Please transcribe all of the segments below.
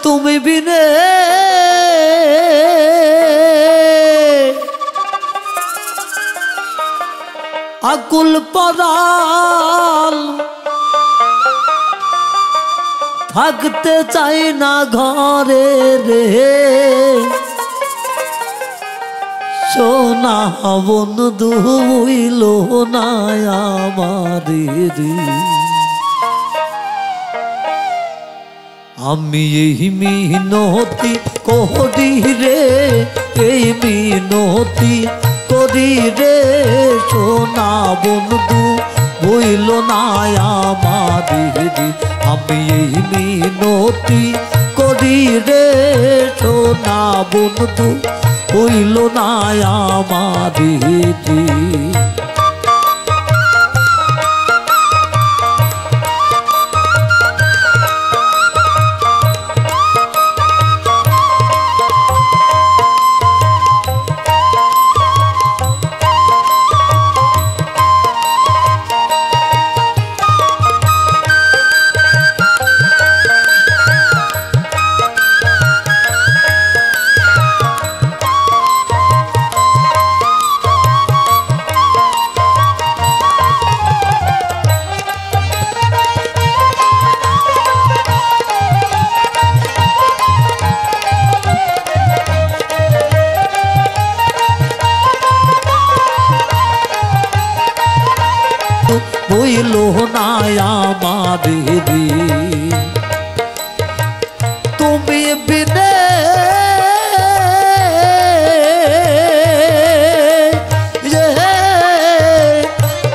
তুমি বিনে আকুল পরাল থাকতে চাই না ঘরে রে সোনা বন্ধু হইল না আমাদের আমি এই মিনতি করি রে এই মিনতি করি রে সোনা বন্ধু হইল না আমাদের আমি এই মিনতি করি রে সোনা বন্ধু হইল না আমাদের হইল না আমাদের তুমি বিনে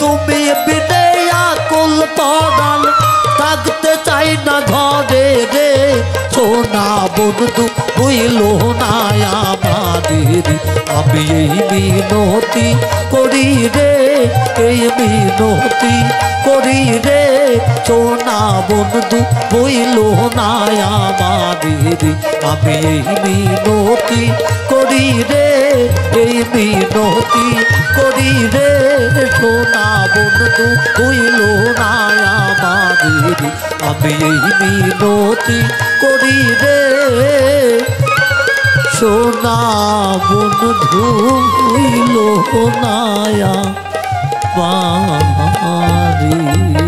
তুমি বিনে আকুল পরাল থাকতে চাই না ঘরে রে সোনা বন্ধু হইল না আমাদের আমি এই মিনতি করি রে এই মিনতি করি রে সোনা বন্ধু হইল না আমাদের আমি এই মিনতি করি রে এই মিনতি করি রে সোনা বন্ধু হইল না আমাদের আমি এই মিনতি করি রে সোনা বন্ধু হইল না আমাদের।